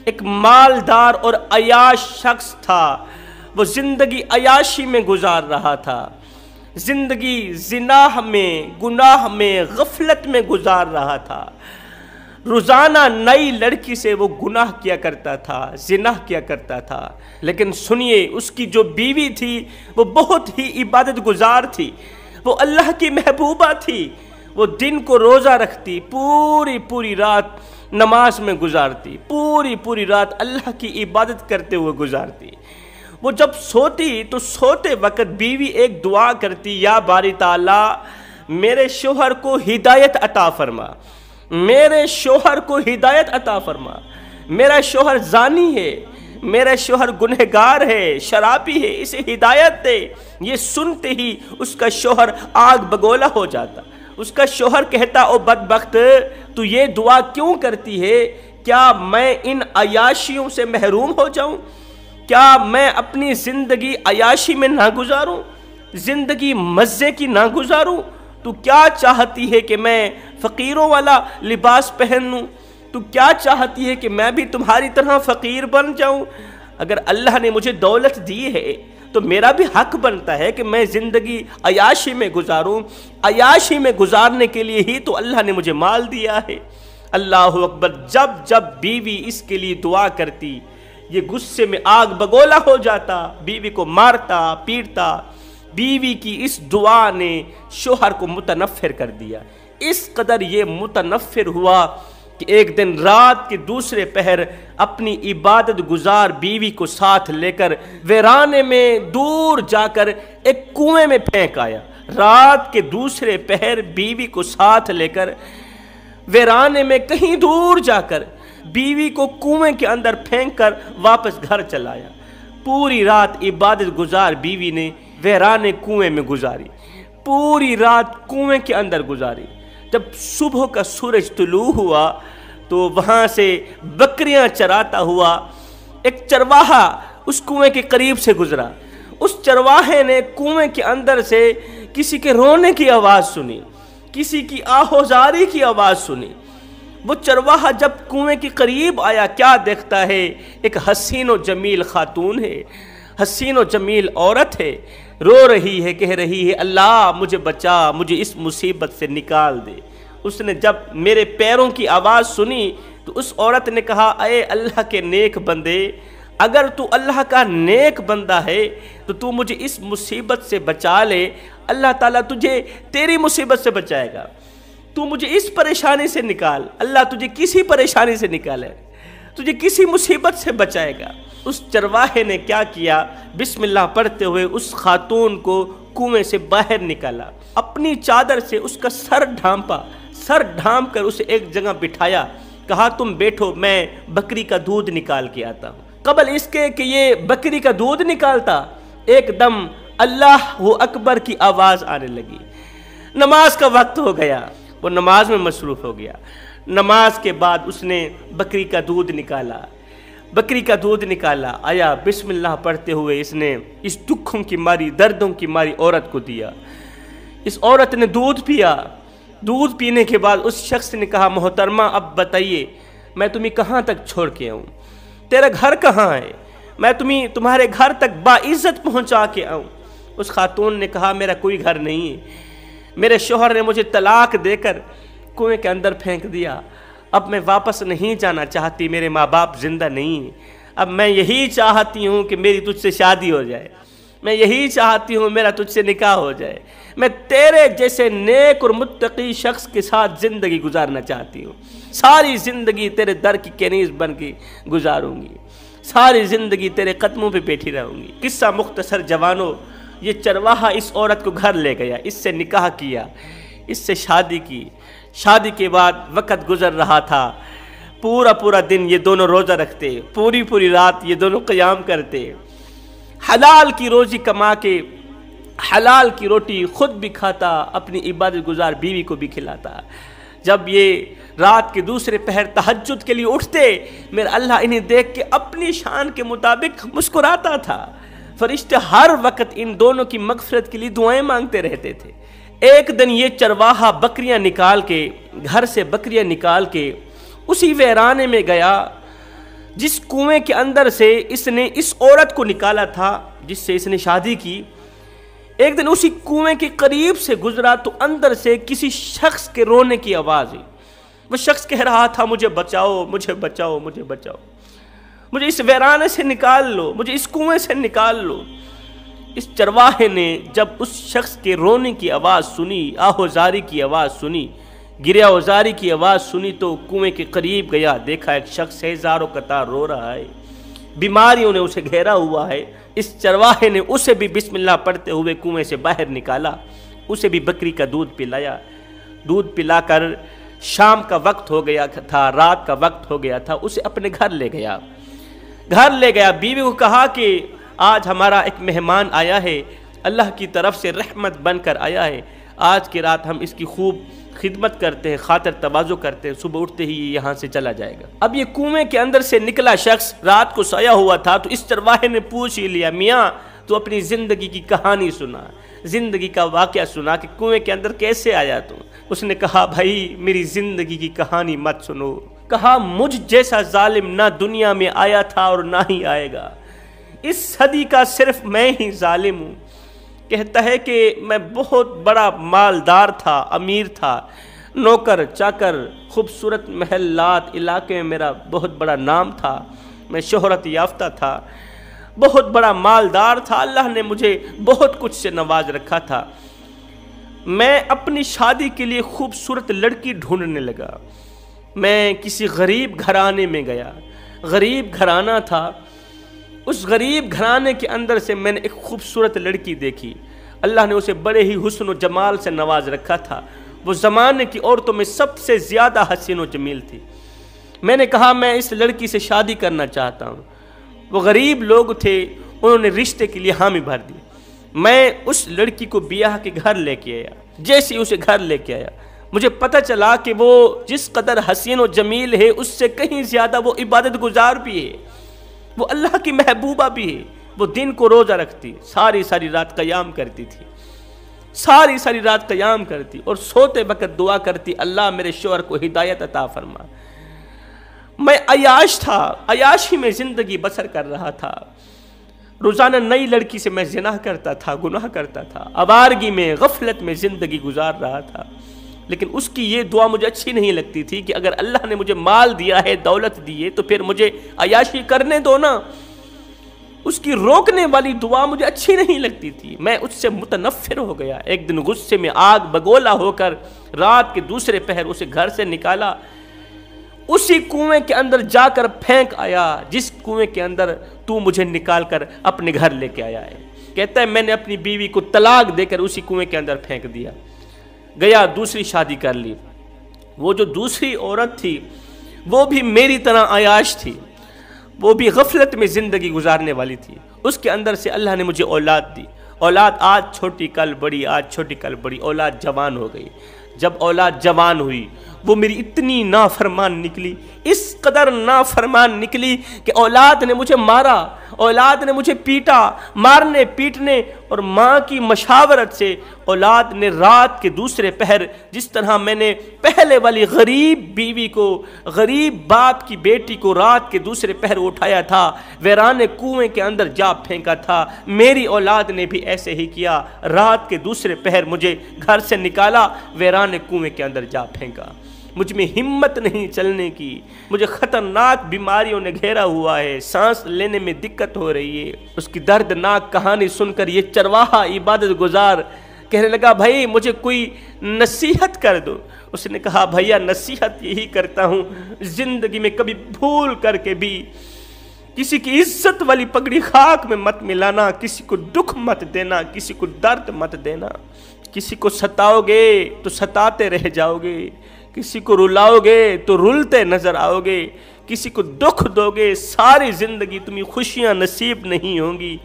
ایک مالدار اور عیاش شخص تھا، وہ زندگی عیاشی میں گزار رہا تھا، زندگی زنا میں، گناہ میں، غفلت میں گزار رہا تھا۔ روزانہ نئی لڑکی سے وہ گناہ کیا کرتا تھا، زنا کیا کرتا تھا۔ لیکن سنیے، اس کی جو بیوی تھی وہ بہت ہی عبادت گزار تھی، وہ اللہ کی محبوبہ تھی۔ وہ دن کو روزہ رکھتی، پوری رات نماز میں گزارتی، پوری رات اللہ کی عبادت کرتے ہوئے گزارتی۔ وہ جب سوتی تو سوتے وقت بیوی ایک دعا کرتی، یا باری تعالیٰ میرے شوہر کو ہدایت عطا فرما، میرے شوہر کو ہدایت عطا فرما، میرا شوہر زانی ہے، میرا شوہر گنہگار ہے، شرابی ہے، اسے ہدایت دے۔ یہ سنتے ہی اس کا شوہر آگ بگولا ہو جاتا۔ اس کا شوہر کہتا، او بدبخت، تو یہ دعا کیوں کرتی ہے؟ کیا میں ان عیاشیوں سے محروم ہو جاؤں؟ کیا میں اپنی زندگی عیاشی میں نہ گزاروں، زندگی مزے کی نہ گزاروں؟ تو کیا چاہتی ہے کہ میں فقیروں والا لباس پہن لوں؟ تو کیا چاہتی ہے کہ میں بھی تمہاری طرح فقیر بن جاؤں؟ اگر اللہ نے مجھے دولت دی ہے تو میرا بھی حق بنتا ہے کہ میں زندگی عیاشی میں گزاروں۔ عیاشی میں گزارنے کے لیے ہی تو اللہ نے مجھے مال دیا ہے۔ اللہ اکبر! جب بیوی اس کے لیے دعا کرتی، یہ غصے میں آگ بگولا ہو جاتا، بیوی کو مارتا پیٹتا۔ بیوی کی اس دعا نے شوہر کو متنفر کر دیا۔ اس قدر یہ متنفر ہوا کہ ایک دن رات کے دوسرے پہر اپنی عبادت گزار بیوی کو ساتھ لے کر ویرانے میں دور جا کر ایک کنویں میں پھینک آیا۔ رات کے دوسرے پہر بیوی کو ساتھ لے کر ویرانے میں کہیں دور جا کر بیوی کو کنویں کے اندر پھینک کر واپس گھر چلایا۔ پوری رات عبادت گزار بیوی نے ویرانے کنویں میں گزاری، پوری رات کنویں کے اندر گزاری۔ جب صبح کا سورج طلوع ہوا تو وہاں سے بکریاں چراتا ہوا ایک چرواہا اس کنویں کے قریب سے گزرا۔ اس چرواہے نے کنویں کے اندر سے کسی کے رونے کی آواز سنی، کسی کی آہوزاری کی آواز سنی۔ وہ چرواہا جب کنویں کے قریب آیا، کیا دیکھتا ہے؟ ایک حسین و جمیل خاتون ہے، حسین و جمیل عورت ہے، رو رہی ہے، کہہ رہی ہے، اللہ مجھے بچا، مجھے اس مصیبت سے نکال دے۔ اس نے جب میرے پیروں کی آواز سنی تو اس عورت نے کہا، اے اللہ کے نیک بندے، اگر تو اللہ کا نیک بندہ ہے تو تو مجھے اس مصیبت سے بچا لے، اللہ تعالیٰ تجھے تیری مصیبت سے بچائے گا، تو مجھے اس پریشانی سے نکال، اللہ تجھے کسی پریشانی سے نکالے، تجھے کسی مصیبت سے بچائے گا۔ اس چرواہے نے کیا کیا؟ بسم اللہ پڑھتے ہوئے اس خاتون کو کنویں سے باہر نکالا، اپنی چادر سے اس کا سر ڈھانپا، سر ڈھانپ کر اسے ایک جگہ بٹھایا، کہا تم بیٹھو، میں بکری کا دودھ نکال کے آتا ہوں۔ قبل اس کے کہ یہ بکری کا دودھ نکالتا، ایک دم اللہ اکبر کی آواز آنے لگی۔ نماز کا وقت ہو گیا، وہ نماز میں مصروف ہو گیا۔ نماز کے بعد اس نے بکری کا دودھ نکالا، بکری کا دودھ نکالا، آیا بسم اللہ پڑھتے ہوئے اس نے اس دکھوں کی ماری، دردوں کی ماری عورت کو دیا۔ اس عورت نے دودھ پیا۔ دودھ پینے کے بعد اس شخص نے کہا، محترمہ اب بتائیے میں تمہیں کہاں تک چھوڑ کے آؤں؟ تیرا گھر کہاں ہے؟ میں تمہارے گھر تک باعزت پہنچا کے آؤں۔ اس خاتون نے کہا، میرا کوئی گھر نہیں ہے، میرے شوہر نے مجھے طلاق دے کر کنویں کے اندر پھینک دیا، اب میں واپس نہیں جانا چاہتی، میرے ماں باپ زندہ نہیں ہیں، اب میں یہی چاہتی ہوں کہ میری تجھ سے شادی ہو جائے، میں یہی چاہتی ہوں میرا تجھ سے نکاح ہو جائے، میں تیرے جیسے نیک اور متقی شخص کے ساتھ زندگی گزارنا چاہتی ہوں، ساری زندگی تیرے در کی کنیز بن کے گزاروں گی، ساری زندگی تیرے قدموں پہ بیٹھی رہوں گی۔ قصہ مختصر جوانوں، یہ چرواہا اس عورت کو گھر لے گیا، اس سے نکاح کیا، اس سے شادی کی۔ شادی کے بعد وقت گزر رہا تھا، پورا دن یہ دونوں روزہ رکھتے، پوری رات یہ دونوں قیام کرتے، حلال کی روزی کما کے حلال کی روٹی خود بھی کھاتا، اپنی عبادت گزار بیوی کو بھی کھلاتا۔ جب یہ رات کے دوسرے پہر تہجد کے لیے اٹھتے، میرا اللہ انہیں دیکھ کے اپنی شان کے مطابق مسکراتا تھا۔ فرشتے ہر وقت ان دونوں کی مغفرت کے لیے دعائیں مانگتے رہتے تھے۔ ایک دن یہ چرواہا بکریاں نکال کے، گھر سے بکریاں نکال کے اسی ویرانے میں گیا جس کنویں کے اندر سے اس نے اس عورت کو نکالا تھا جس سے اس نے شادی کی، ایک دن اسی کنویں کے قریب سے گزرا تو اندر سے کسی شخص کے رونے کی آواز ہوئی۔ وہ شخص کہہ رہا تھا مجھے بچاؤ، مجھے بچاؤ، مجھے بچاؤ، مجھے اس ویرانے سے نکال لو، مجھے اس کنویں سے نکال لو۔ اس چرواہے نے جب اس شخص کے رونے کی آواز سنی، آہوزاری کی آواز سنی، گریہ اوزاری کی آواز سنی تو کنویں کے قریب گیا، دیکھا ایک شخص ہے زار و قطار رو رہا ہے، بیماریوں نے اسے گھیرا ہوا ہے۔ اس چرواہے نے اسے بھی بسم اللہ پڑھتے ہوئے کنویں سے باہر نکالا، اسے بھی بکری کا دودھ پلایا، دودھ پلا کر شام کا وقت ہو گیا تھا، رات کا وقت ہو گیا تھا، اسے اپنے گھر لے گیا، بیوی کو کہا کہ آج ہمارا ایک مہمان آیا ہے، اللہ کی طرف سے رحمت بن کر آیا ہے، آج کی رات ہم اس کی خوب خدمت کرتے ہیں، خاطر تواضع کرتے ہیں، صبح اٹھتے ہی یہاں سے چلا جائے گا۔ اب یہ کنویں کے اندر سے نکلا شخص رات کو سویا ہوا تھا تو اس چرواہے نے پوچھ ہی لیا، میاں تو اپنی زندگی کی کہانی سنا، زندگی کا واقعہ سنا کہ کنویں کے اندر کیسے آیا تم؟ اس نے کہا بھائی میری زندگی کی کہانی مت سنو، کہا مجھ جیسا ظالم نہ دنیا میں آیا تھا اور نہ ہی آئے گا، اس صدی کا صرف میں ہی ظالم ہوں۔ کہتا ہے کہ میں بہت بڑا مالدار تھا، امیر تھا، نوکر چاکر، خوبصورت محلات، علاقے میں میرا بہت بڑا نام تھا، میں شہرت یافتہ تھا، بہت بڑا مالدار تھا، اللہ نے مجھے بہت کچھ سے نواز رکھا تھا۔ میں اپنی شادی کے لیے خوبصورت لڑکی ڈھونڈنے لگا، میں کسی غریب گھرانے میں گیا، غریب گھرانہ تھا، اس غریب گھرانے کے اندر سے میں نے ایک خوبصورت لڑکی دیکھی، اللہ نے اسے بڑے ہی حسن و جمال سے نواز رکھا تھا، وہ زمانے کی عورتوں میں سب سے زیادہ حسین و جمیل تھی۔ میں نے کہا میں اس لڑکی سے شادی کرنا چاہتا ہوں، وہ غریب لوگ تھے، انہوں نے رشتے کے لیے حامی بھر دی۔ میں اس لڑکی کو بیاہ کے گھر لے کے آیا، جیسے اسے گھر لے کے آیا مجھے پتہ چلا کہ وہ جس قدر حسین و جمیل ہے اس سے کہیں زیادہ وہ عبادت گزار بھی ہے، وہ اللہ کی محبوبہ بھی ہے، وہ دن کو روزہ رکھتی، ساری رات قیام کرتی تھی، ساری رات قیام کرتی اور سوتے وقت دعا کرتی اللہ میرے شوہر کو ہدایت عطا فرما۔ میں عیاش تھا، عیاشی میں زندگی بسر کر رہا تھا، روزانہ نئی لڑکی سے میں زنا کرتا تھا، گناہ کرتا تھا، آوارگی میں غفلت میں زندگی گزار رہا تھا، لیکن اس کی یہ دعا مجھے اچھی نہیں لگتی تھی کہ اگر اللہ نے مجھے مال دیا ہے، دولت دی ہے تو پھر مجھے عیاشی کرنے دو نا۔ اس کی روکنے والی دعا مجھے اچھی نہیں لگتی تھی، میں اس سے متنفر ہو گیا۔ ایک دن غصے میں آگ بگولا ہو کر رات کے دوسرے پہر اسے گھر سے نکالا، اسی کنویں کے اندر جا کر پھینک آیا جس کنویں کے اندر تو مجھے نکال کر اپنے گھر لے کے آیا ہے۔ کہتا ہے میں نے اپنی بیوی کو طلاق دے کر اسی کنویں کے اندر پھینک دیا، گیا دوسری شادی کر لی۔ وہ جو دوسری عورت تھی وہ بھی میری طرح عیاش تھی، وہ بھی غفلت میں زندگی گزارنے والی تھی، اس کے اندر سے اللہ نے مجھے اولاد دی، اولاد آج چھوٹی کل بڑی، آج چھوٹی کل بڑی، اولاد جوان ہو گئی۔ جب اولاد جوان ہوئی وہ میری اتنی نافرمان نکلی، اس قدر نافرمان نکلی کہ اولاد نے مجھے مارا، اولاد نے مجھے پیٹا، مارنے پیٹنے اور ماں کی مشاورت سے اولاد نے رات کے دوسرے پہر جس طرح میں نے پہلے والی غریب بیوی کو، غریب باپ کی بیٹی کو رات کے دوسرے پہر اٹھایا تھا، ویرانے کنویں کے اندر جا پھینکا تھا، میری اولاد نے بھی ایسے ہی کیا، رات کے دوسرے پہر مجھے گھر سے نکالا، ویرانے کنویں کے اندر جا پھینکا۔ مجھ میں ہمت نہیں چلنے کی، مجھے خطرناک بیماریوں نے گھیرا ہوا ہے، سانس لینے میں دقت ہو رہی ہے۔ اس کی دردناک کہانی سن کر یہ چرواہا عبادت گزار کہنے لگا بھائی مجھے کوئی نصیحت کر دو۔ اس نے کہا بھیا نصیحت یہی کرتا ہوں، زندگی میں کبھی بھول کر کے بھی کسی کی عزت والی پگڑی خاک میں مت ملانا، کسی کو دکھ مت دینا، کسی کو درد مت دینا، کسی کو ستاؤ گے تو ستاتے رہ جاؤ گے، کسی کو رلاؤ گے تو رلتے نظر آؤ گے، کسی کو دکھ دو گے ساری زندگی تمہیں خوشیاں نصیب نہیں ہوں گی،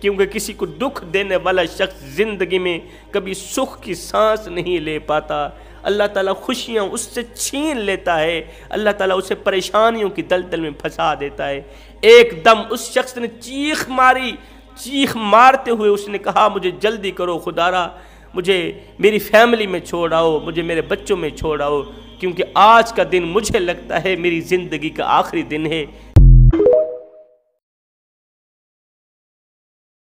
کیونکہ کسی کو دکھ دینے والا شخص زندگی میں کبھی سکھ کی سانس نہیں لے پاتا، اللہ تعالیٰ خوشیاں اس سے چھین لیتا ہے، اللہ تعالیٰ اسے پریشانیوں کی دلدل میں پھنسا دیتا ہے۔ ایک دم اس شخص نے چیخ ماری، چیخ مارتے ہوئے اس نے کہا مجھے جلدی کرو خدارا، مجھے میری فیملی میں چھوڑ آؤ، مجھے میرے بچوں میں چھوڑ آؤ، کیونکہ آج کا دن مجھے لگتا ہے میری زندگی کا آخری دن ہے،